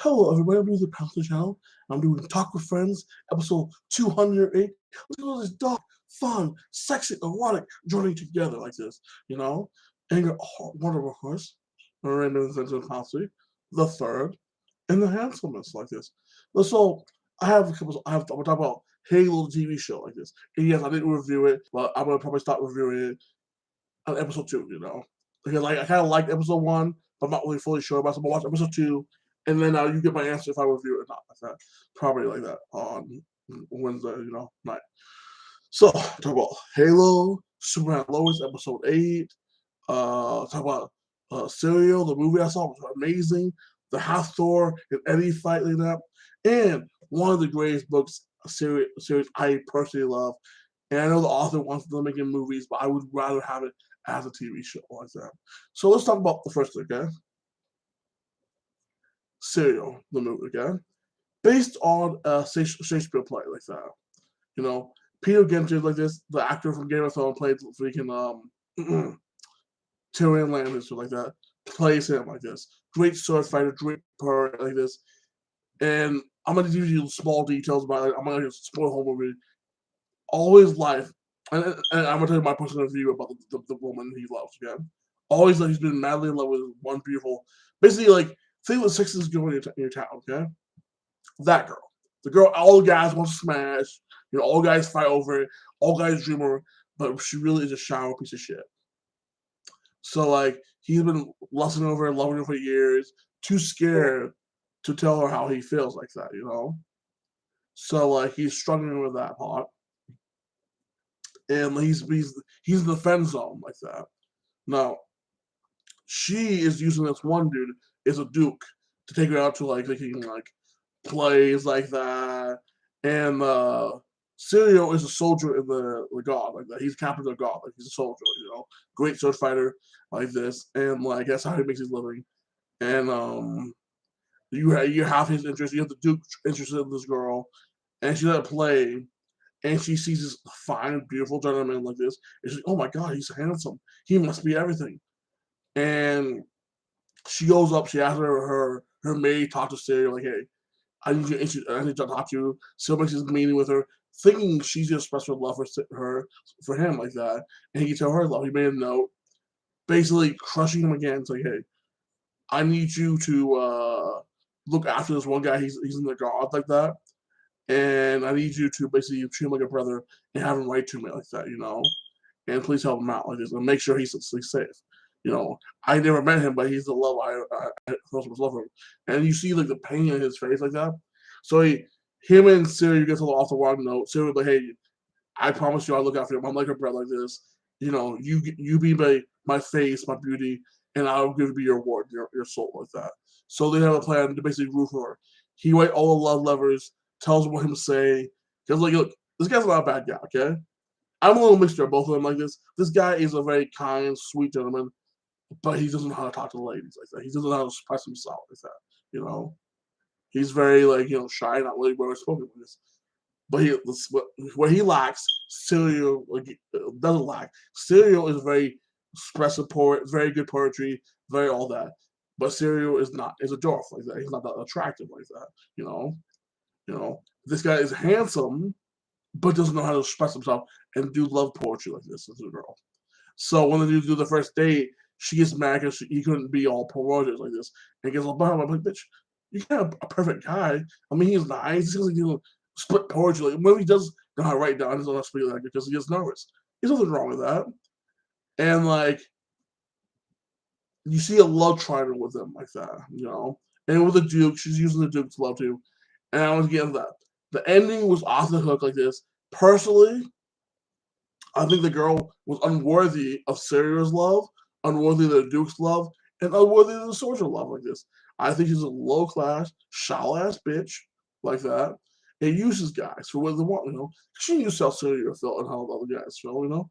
Hello, everybody. I'm doing the Panther channel. I'm doing Talk with Friends, episode 208. Let's go to this dark, fun, sexy, erotic journey together like this, you know? And your wonderful horse, Miranda Vincent Panther, the third, and the handsomest like this. So, I'm gonna talk about Halo TV show like this. And yes, I didn't review it, but I'm gonna probably start reviewing it on episode 2, Because like I kind of liked episode 1, but I'm not really fully sure about it. So I'm gonna watch episode 2, and then you get my answer if I review it or not. Like that, probably like that on Wednesday, night. So talk about Halo, Superman Lois, episode 8. Talk about Serial, the movie I saw was amazing. The Hathor and Eddie fight like that, and one of the greatest books series I personally love. And I know the author wants them making movies, but I would rather have it as a TV show like that. So let's talk about the first thing, okay? Serial, the movie, okay? Based on a Shakespeare play like that. You know, Peter Dinklage like this, the actor from Game of Thrones played freaking Tyrion Lannister like that, plays him like this. Great sword fighter, great power like this. And I'm gonna give you small details about it. I'm gonna spoil the whole movie. All his life, and I'm gonna tell you my personal view about the woman he loves. Okay, always like he's been madly in love with one beautiful, basically like think of the sexiest girl in your town. Okay, that girl, the girl all the guys want to smash. All guys fight over it. All guys dream of her, but she really is a shallow piece of shit. So like he's been lusting over her, loving her for years, too scared to tell her how he feels like that. So like he's struggling with that part, and he's in the friend zone like that. Now she is using this one dude as a duke to take her out to like thinking like plays like that, and Sirio is a soldier in the god like that. He's captain of the god, like he's a soldier, great sword fighter like this, and like that's how he makes his living. And you have his interest. You have the duke interested in this girl, and she's at a play, and she sees this fine, beautiful gentleman like this, and she's like, "Oh my God, he's handsome. He must be everything." And she goes up. She asks her maid talk to Sarah like, "Hey, I need to talk to you." So makes his meeting with her, thinking she's gonna express her love for him like that, and he can tell her love. He made a note, basically crushing him again. It's like, "Hey, I need you to look after this one guy. He's in the guard like that." And I need you to basically treat him like a brother and have him write to me like that. And please help him out like this and make sure he's safe. I never met him, but he's the love I first was love him. And you see like the pain in his face like that. So him and Siri gets a little off the wrong note. Siri was like, "Hey, I promise you I'll look after him. I'm like a brother like this. You be my face, my beauty, and I'll give you your reward, your soul like that." So they have a plan to basically root for her. He write all the love letters, tells him what him to say. Because like, look, this guy's not a bad guy, okay? I'm a little mixture of both of them like this. This guy is a very kind, sweet gentleman, but he doesn't know how to talk to ladies like that. He doesn't know how to express himself like that. You know, he's very like shy, not really well spoken with this. But what he lacks, Serial like, doesn't lack. Serial is very expressive poet, very good poetry, very all that. But Serial is not is a dwarf like that. He's not that attractive like that. You know, this guy is handsome, but doesn't know how to express himself and do love poetry like this as a girl. So when they do the first date, she gets mad because he couldn't be all poetic like this, and gets all bummed. I'm like, bitch, you got a perfect guy. I mean, he's nice. He's like split poetry. Like when he does know how to write down, he doesn't have to speak like it because he gets nervous. There's nothing wrong with that. And like you see a love triangle with him like that. And with the Duke, she's using the Duke's love too. And I was getting that. The ending was off the hook like this. Personally, I think the girl was unworthy of Sarah's love, unworthy of the Duke's love, and unworthy of the soldier love like this. I think she's a low class, shallow ass bitch like that, and uses guys for what they want. She used to sell Syria Phil and how other guys feel.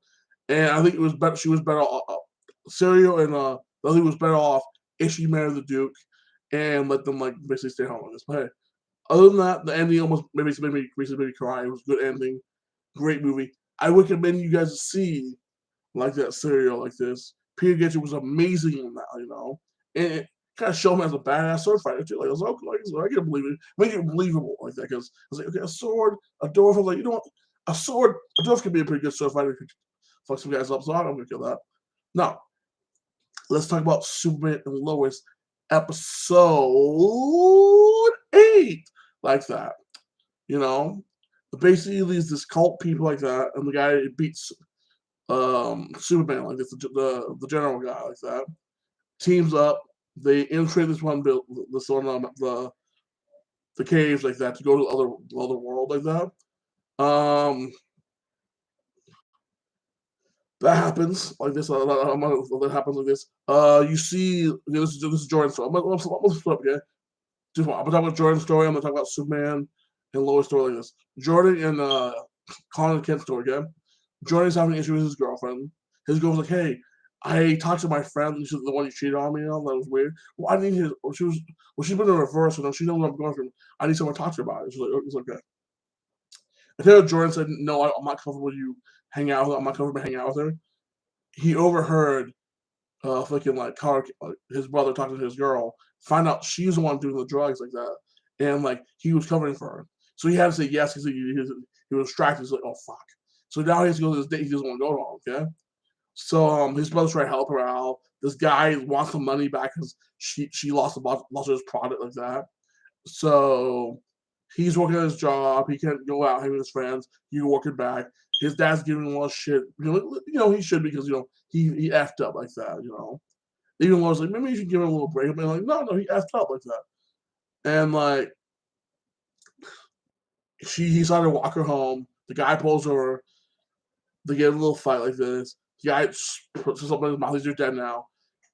And I think it was better. She was better off. Syria and I think it was better off if she married the Duke and let them like basically stay home with this. But hey, other than that, the ending almost made me cry. It was a good ending, great movie. I recommend you guys to see like that serial like this. Peter Dinklage was amazing in that, and kind of show him as a badass sword fighter too. Like I was like, okay, so I can believe it, make it believable like that. Because I was like, okay, a sword, a dwarf. I'm like, you know what? A dwarf can be a pretty good sword fighter. Fuck some guys up, so I'm gonna kill that. Now, let's talk about Superman and Lois, episode 8, like that. You know, basically there's this cult people like that, and the guy beats Superman like this, the general guy like that. Teams up, they infiltrate this one build, this one the caves like that to go to the other world like that. Um, that happens like this. That happens like this. You see, this is Jordan's story. I'm gonna flip, okay? I'm gonna talk about Jordan's story. I'm gonna talk about Superman and Lois' story like this. Jordan and Colin and Kent's story, okay? Jordan's having an issue with his girlfriend. His girlfriend's like, hey, I talked to my friend. She's the one you cheated on me on. That was weird. Well, I need his. She's been in reverse. You know, she knows what I'm going through. I need someone to talk to her about it. She's like, it's okay. Until Jordan said, no, I'm not comfortable with you hanging out with her. I'm not comfortable hanging out with her. He overheard fucking like his brother talking to his girl, find out she's the one doing the drugs like that, and like he was covering for her. So he had to say yes because he was distracted. He's like, oh fuck. So now he has to go to this date. He doesn't want to go on. Okay. So his brother's trying to help her out. This guy wants some money back because she lost his product like that. So he's working at his job. He can't go out hanging with his friends. He's working back. His dad's giving him a lot of shit. You know he should because he effed up like that. Even Laura's like, maybe you should give him a little break. I'm like, no, he effed up like that. And like he started to walk her home. The guy pulls over. They get a little fight like this. The guy puts something in his mouth. He's just dead now.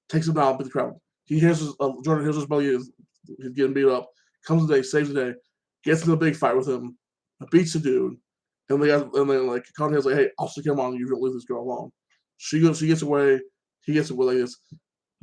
Takes him down, beat the crap. He hears Jordan hears his belly is he's getting beat up. Comes the day, saves the day, gets in a big fight with him, beats the dude, and then like Conrad's like, hey, I'll stick him on you. You don't leave this girl alone. She gets away. He gets away like this.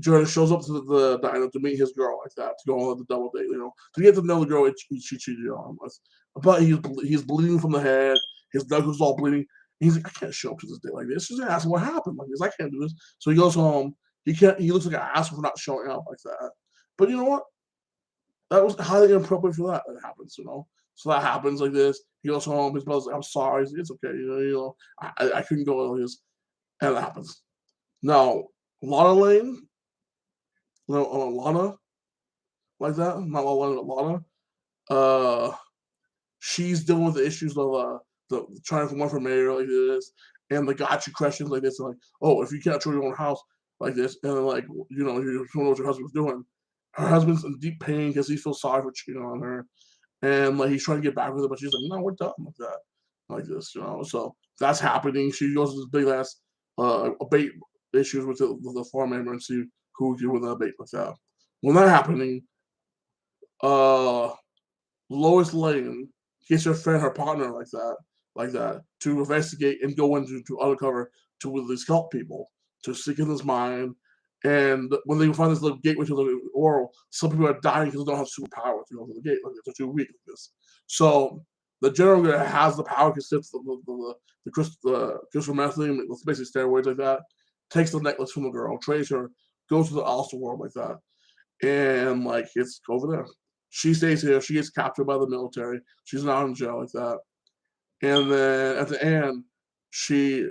Jordan shows up to the diner to meet his girl like that, to go on the double date, to get to know the girl she cheated on him with. But he's bleeding from the head. His knuckles all bleeding. He's like, I can't show up to this date like this. She's gonna ask him what happened like this. I can't do this. So he goes home. He can't. He looks like an asshole for not showing up like that. But you know what? That was highly inappropriate for that. That happens, So that happens like this. He goes home. His brother's like, "I'm sorry. It's okay. I couldn't go like this." And that happens. Now, Lana Lane, Lana, like that. Not Lana, Lana. She's dealing with the issues of the trying to run for mayor like this, and the gotcha questions like this, and like, oh, if you can't control your own house like this, and then like, you don't know what your husband's doing. Her husband's in deep pain because he feels sorry for cheating on her, and like he's trying to get back with her, but she's like, no, we're done like that, like this, So that's happening. She goes to this big ass bait issues with the farm member and see who can win that bait like that. When that happening, Lois Lane gets her friend, her partner like that, to investigate and go into to undercover to with these cult people to seek in his mind. And when they find this little gateway to the world, some people are dying because they don't have superpowers to go to the gate. Like they're too weak like this. So the general that has the power consists of the crystal methane, it's basically steroids like that, takes the necklace from the girl, trains her, goes to the Ulster world like that, and like it's over there. She stays here. She gets captured by the military. She's not in jail like that. And then at the end, she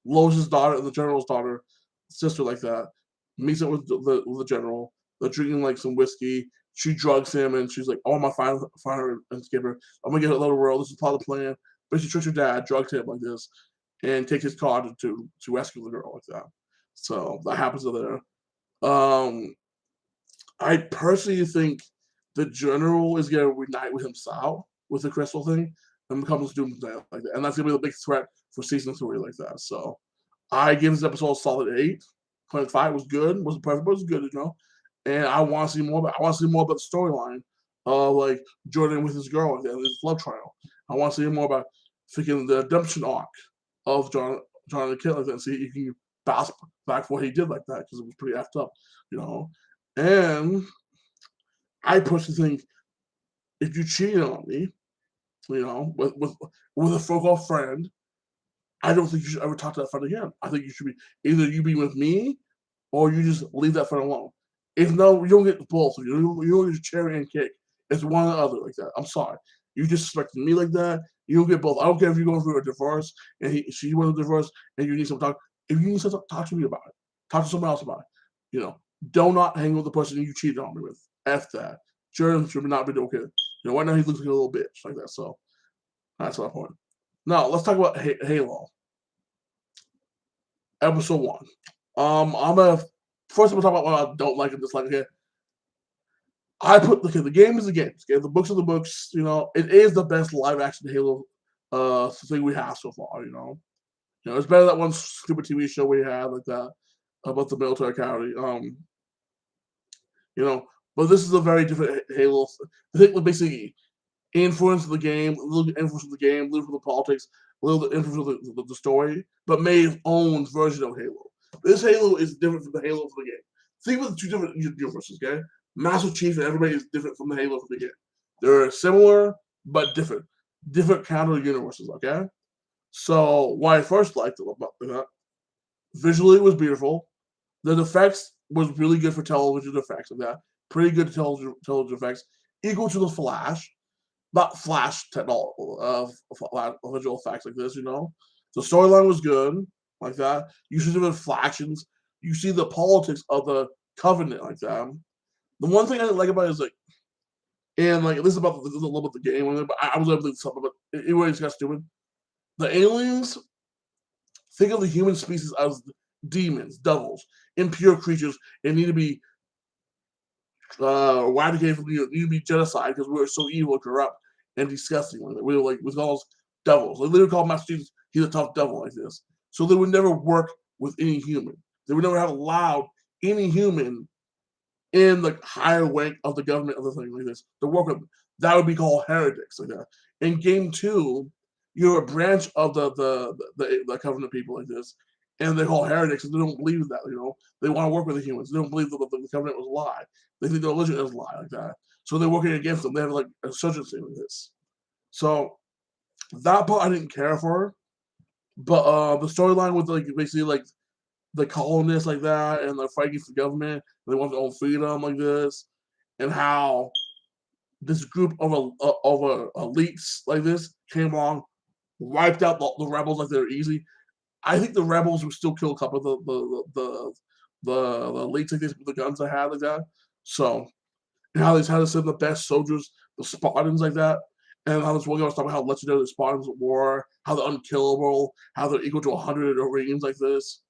Lois's daughter, the general's daughter, sister like that, meets up with the general. They're drinking like some whiskey. She drugs him, and she's like, "Oh, I'm gonna find her and escape her. I'm gonna get her out of the world. This is part of the plan." But she tricks her dad, drugs him like this, and takes his car to rescue the girl like that. So that happens to there. I personally think the general is gonna reunite with himself with the crystal thing and becomes Doomsday like that, and that's gonna be the big threat for season 3 like that. So I give this episode a solid 8. 0.5 was good, wasn't perfect, but it was good, And I want to see more about. I want to see more about the storyline, like Jordan with his girl and his love trial. I want to see more about freaking the redemption arc of John the Kid like that. And see if he can bounce back for what he did like that because it was pretty effed up. And I personally think if you cheated on me, with a so-called friend, I don't think you should ever talk to that friend again. I think you should be either you be with me or you just leave that friend alone. It's no, you don't get both. You don't get cherry and cake. It's one or the other like that. I'm sorry. You disrespecting me like that. You don't get both. I don't care if you're going through a divorce and she went through a divorce and you need some talk. If you need some talk to me about it. Talk to someone else about it. You know, do not hang with the person you cheated on me with. F that. Jordan should not be okay. You know, right now he looks like a little bitch like that. So that's my point. Now let's talk about Halo. Episode 1. I'm gonna first I'm gonna talk about what I don't like and dislike. Okay, I put the game is the game. Okay, the books are the books. You know, it is the best live action Halo thing we have so far. It's better than that one stupid TV show we had like that about the military academy. You know, but this is a very different Halo. I think basically influence of the game, a little bit influence of the game, a little bit of the politics, a little bit influence of the story, but made its own version of Halo. This Halo is different from the Halo of the game. Think of the two different universes, okay? Master Chief and everybody is different from the Halo of the game. They're similar but different. Different counter universes, okay? So what I first liked about that, visually it was beautiful. The effects was really good for television effects like that. Pretty good television effects, equal to the Flash. Not Flash technology, visual effects like this, The storyline was good, like that. You see the flashes. You see the politics of the Covenant, like that. The one thing I didn't like about it is, like, and, like, this is about a little bit the game, but I was able to do something, but it really got stupid. The aliens, think of the human species as demons, devils, impure creatures, and need to be eradicated from need to be genocide because we were so evil and corrupt and disgusting. We were like with all those devils. They literally call Master Chief, he's a tough devil like this. So they would never work with any human. They would never have allowed any human in the higher rank of the government of the thing like this to work with them. That would be called heretics like that. In game 2, you're a branch of the covenant people like this, and they're called heretics, and they don't believe in that. They want to work with the humans. They don't believe that the covenant was a lie. They think the religion is a lie like that. So they're working against them. They have like a insurgency like this. So that part I didn't care for, but the storyline with like basically like the colonists like that, and they're fighting for the government. They want their own freedom like this, and how this group of elites like this came along, wiped out the rebels like they're easy. I think the rebels would still kill a couple of the elites like this with the guns they had like that. So, and how they had to send the best soldiers, the Spartans like that, and how this one guy was talking about how legendary the Spartans were, how they're unkillable, how they're equal to 100 Marines like this.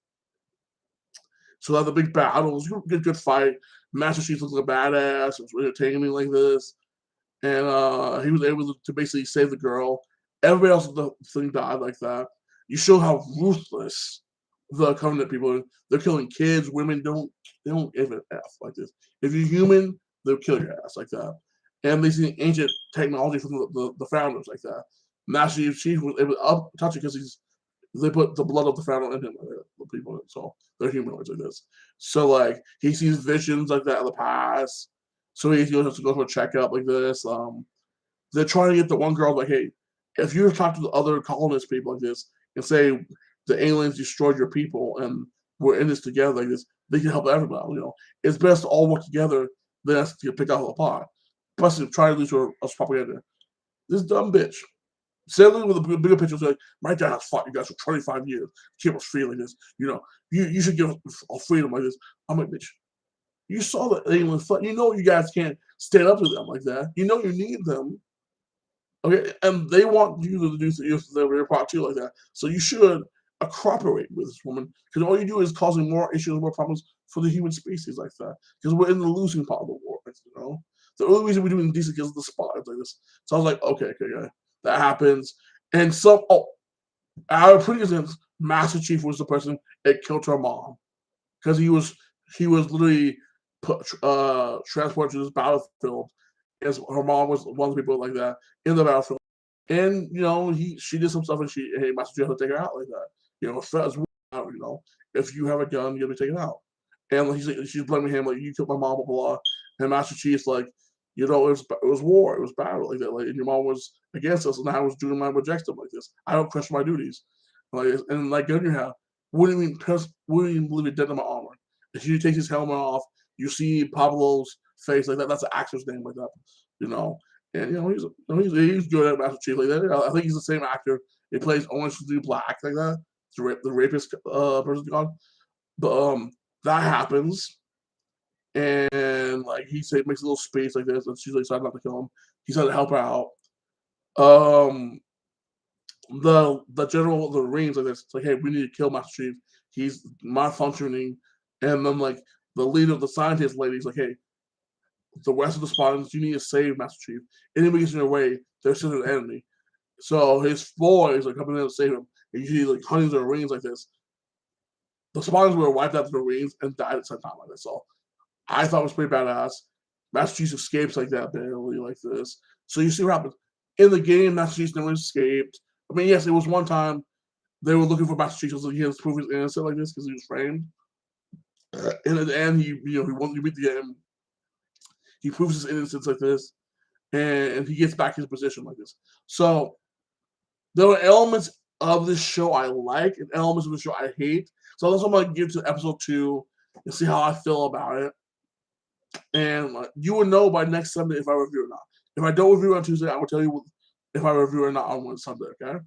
So they had the big battle. It was a good fight. Master Chief looks like a badass. It was entertaining like this. And he was able to basically save the girl. Everybody else in the thing died like that. You show how ruthless the Covenant people are. They're killing kids, women. They don't give an F like this. If you're human, they'll kill your ass like that. And they see ancient technology from the founders like that. Master Chief was able to touch it because they put the blood of the founder in him, the people. So they're humanoids like this. So like he sees visions like that in the past. So he has to go for a checkup like this. They're trying to get the one girl like, hey, if you talk to the other colonist people like this and say the aliens destroyed your people and we're in this together like this, they can help everybody. It's best to all work together than us to get picked out of the pot. Plus, try to lose us propaganda. This dumb bitch. Suddenly with a bigger picture, like, my dad has fought you guys for 25 years. Keep us free like this. You should give us freedom like this. I'm like, bitch, you saw the aliens fight. You guys can't stand up to them like that. You need them. Okay, and they want you to do your part too like that. So you should cooperate with this woman because all you do is causing more issues, more problems for the human species like that. Because we're in the losing part of the war. The only reason we're doing decent is the Spartans like this. So I was like, okay, that happens. And our previous Master Chief was the person that killed her mom because he was literally transported to this battlefield as her mom was one of the people like that in the battlefield. And she did some stuff and hey, Master Chief had to take her out like that. Threat is out. If you have a gun, you'll be taken out. And she's blaming him like you killed my mom, blah blah. And Master Chief's like, it was war, it was battle like that. Like, and your mom was against us, and I was doing my objective like this. I don't question my duties. And like gun your hat. Wouldn't even believe it dead in my armor. And she takes his helmet off you see Pablo's face like that. That's the actor's name like that, you know. And he's good at Master Chief like that. I think he's the same actor. He plays Orange is the New Black like that. The rapist person gone. But that happens, and like makes a little space like this, and she's like decided not to kill him. He said to help her out. Um, the general of the Marines like this, it's like, hey, we need to kill Master Chief. He's malfunctioning, and then like the leader of the scientist lady is like, hey, the rest of the Spartans, you need to save Master Chief. Anybody gets in your way, they're still an enemy. So his boys are coming in to save him. And you see like hundreds of Marines like this. The Spartans were wiped out the Marines and died at the same time like this. So I thought it was pretty badass. Master Chief escapes like that barely like this. So you see what happens. In the game, Master Chief never escaped. I mean, yes, it was one time they were looking for Master Chief so he had to prove his innocent like this because he was framed. And at the end, he won. You beat the game. He proves his innocence like this, and he gets back his position like this. So there are elements of this show I like and elements of the show I hate. So that's what I'm going to give to episode 2 and see how I feel about it. And you will know by next Sunday if I review or not. If I don't review on Tuesday, I will tell you if I review or not on Sunday, okay?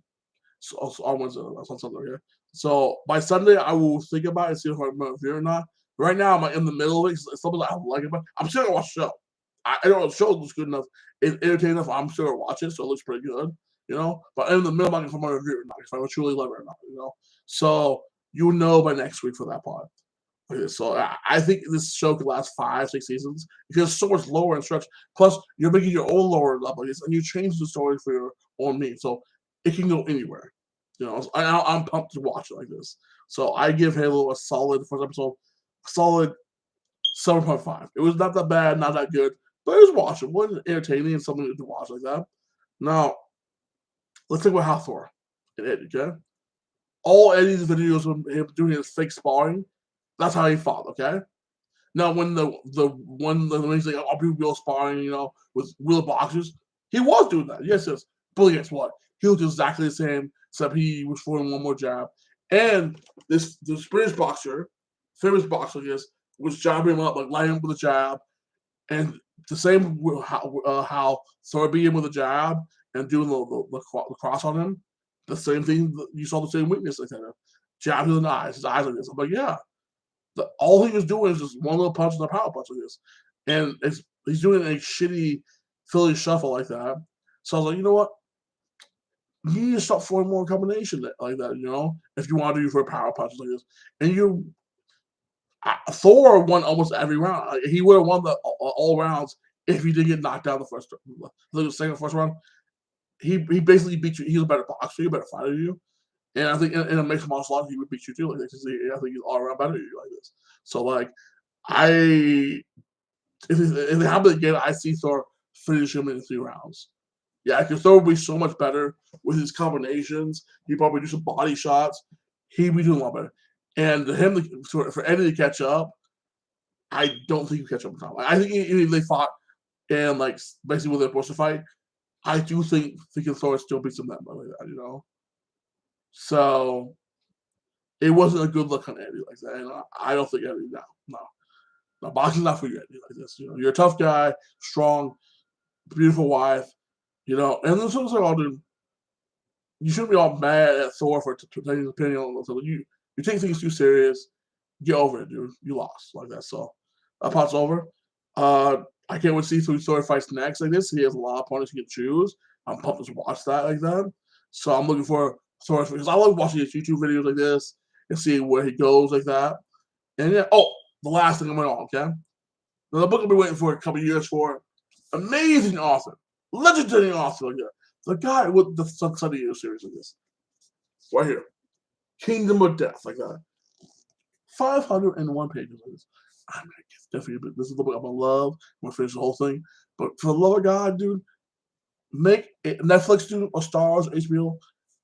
So on Wednesday, that's on Sunday, okay? So by Sunday, I will think about it and see if I'm going to review or not. Right now, I'm in the middle of it. It's something I don't like it, but I'm still going to watch the show. I don't know, the show looks good enough. It's entertaining enough. I'm still going to watch it, so it looks pretty good, you know? But in the middle, I'm not going to review or not, if I would truly love it or not, you know? So you'll know by next week for that part. Okay, so I think this show could last 5, 6 seasons because it's so much lower in stretch. Plus, you're making your own lower level like this, and you change the story for your own needs, so it can go anywhere. You know, so I'm pumped to watch it like this. So I give Halo a solid first episode, solid 7.5. It was not that bad, not that good, but it was watchable, it was entertaining, and something to watch like that. Now, let's talk about Hathor and Eddie. Okay, all Eddie's videos of him doing his fake sparring. That's how he fought, okay? Now, when when he's like, I'll be real sparring, you know, with real boxers, he was doing that. Yes. But guess what? He was exactly the same, except he was throwing one more jab. And this British boxer, famous boxer, I guess, was jabbing him up, like lining him with a jab. And the same how Thor beat him with a jab and doing the cross on him, the same thing, you saw the same weakness like that. Jab in the eyes, his eyes like this. I'm like, yeah. All he was doing is just one little punch and a power punch like this. And he's doing a shitty Philly shuffle like that. So I was like, you know what? You need to start throwing more combination like that, you know, if you want to do for power punches like this. And Thor won almost every round. He would have won all rounds if he didn't get knocked out the second, first round. He basically beat you. He's a better boxer, a better fighter than you. And I think in a mixed martial art, he would beat you too like this. I think he's all around better than you like this. So like, if it happens again, I see Thor finish him in 3 rounds. Yeah, because Thor would be so much better with his combinations. He'd probably do some body shots. He'd be doing a lot better. And for Eddie to catch up, I don't think he'll catch up in time. I think if they fought and like basically when they're supposed to fight, I do think Thor still beats him that way like that, you know. So it wasn't a good look on Eddie like that. And I don't think Eddie, no, boxing's not for you, Eddie, like this. You know, you're a tough guy, strong, beautiful wife, you know. And then something like, dude, you shouldn't be all mad at Thor for taking his opinion on this. You take things too serious. Get over it, dude. You lost like that. So that part's over. I can't wait to see who Thor fights next like this. He has a lot of opponents he can choose. I'm pumped to watch that like that. So I'm looking for Thor because I love watching his YouTube videos like this and seeing where he goes like that. And yeah, the last thing I'm going on, okay? Now, the book I've been waiting for a couple years for. Amazing author. Legendary author like that. The guy with the Sunny Year series like this. Right here. Kingdom of Death like that. 501 pages like this. I'm gonna get definitely. This is the book I'm gonna love. I'm gonna finish the whole thing. But for the love of God, dude, make it, Netflix, dude, or Stars, or HBO,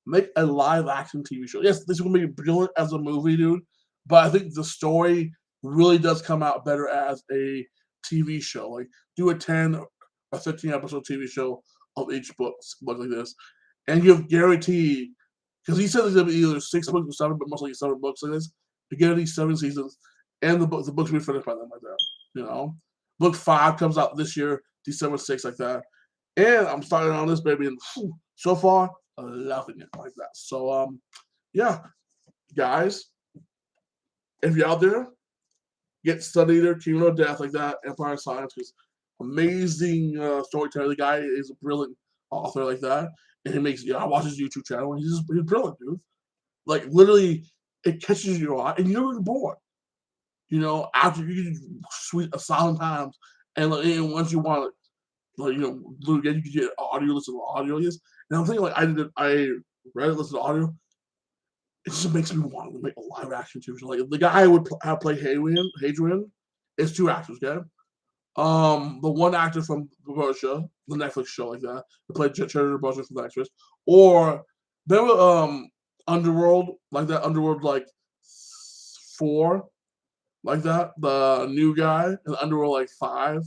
make a live action TV show. Yes, this is gonna be brilliant as a movie, dude. But I think the story really does come out better as a TV show. Like do a 10 or 13 episode TV show of each book like this, and you've guaranteed because he said there's gonna be either 6 books or 7, but most likely 7 books like this. To get these 7 seasons, and the books will be finished by them like that. You know, book 5 comes out this year, December 6th, like that. And I'm starting on this baby, and so far, loving it like that. So, yeah, guys, if you're out there, get Study Eater, Kingdom of Death, like that, Empire of Science, because amazing storyteller. The guy is a brilliant author, like that. And he makes, I watch his YouTube channel, and he's brilliant, dude. Like, literally, it catches your eye, and you're bored. You know, after you sweet a thousand times, and, like, and once you want to, like, you know, again, you can get audio, listen to audio, yes. And I'm thinking, like, I read it, listen to audio. It just makes me want to make a live action TV show. Like, the guy I would have play Hadrian is 2 actors, okay? The one actor from Russia, the Netflix show, like that, who played Treasure Buster from the actress, or there were Underworld, like that, Underworld, like 4, like that, the new guy in Underworld, like 5,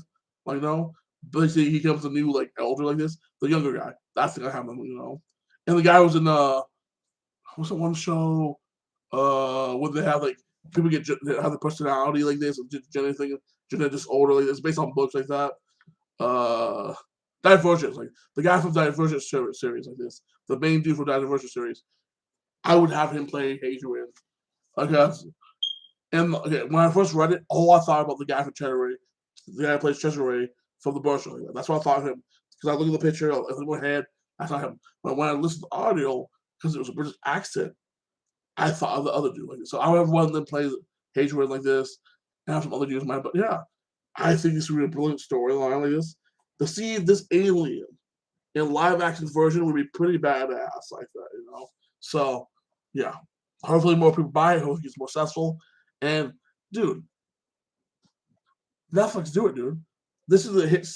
like, no, basically he comes a new, like, elder, like this, the younger guy, that's the guy having, you know, and the guy was in what's the one show where they have, like, people have the personality like this, genetic disorder like this, based on books like that. Divergence, like the guy from Divergence series like this, the main dude from Divergence series. I would have him play Hadrian. Okay, and okay, when I first read it, all I thought about the guy from Cesare, the guy who plays Cesare from the Bush. Like that's what I thought of him. Because I look at the picture, I look at my head, I saw him. But when I listened to the audio, because it was a British accent, I thought of the other dude like this. So I would have one of them play Hadrian like this, and have some other dudes in mind. But yeah, I think this would be a brilliant storyline like this. To see this alien in live action version would be pretty badass like that, you know. So yeah, hopefully more people buy it. Hopefully it's more successful. And dude, Netflix do it, dude. This is a hit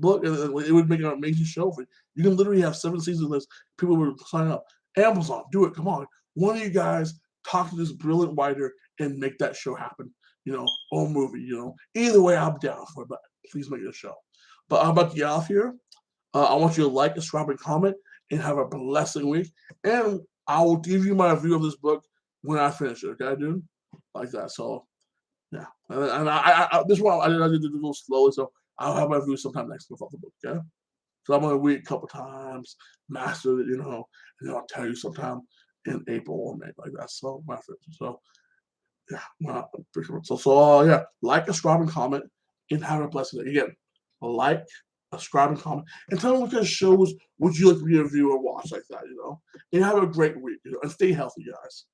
book, and it would make an amazing show for you. You can literally have 7 seasons of this. People would sign up. Amazon, do it. Come on, one of you guys talk to this brilliant writer and make that show happen. You know, or movie. You know, either way, I'm down for it. But please make it a show. But I'm about to get off here. I want you to like, subscribe, and comment, and have a blessing week. And I will give you my review of this book when I finish it. Okay, dude? Like that. So yeah, and this one I did it a little slowly, so I'll have my review sometime next month of the book. Okay, so I'm gonna read a couple times, master it, you know, and then I'll tell you sometime in April or May, like that. So my friends, so yeah, yeah, like, subscribe, and comment, and have a blessed day. Again, like, subscribe, and comment, and tell me what kind of shows would you like to review or watch like that, you know, and have a great week, you know, and stay healthy, guys.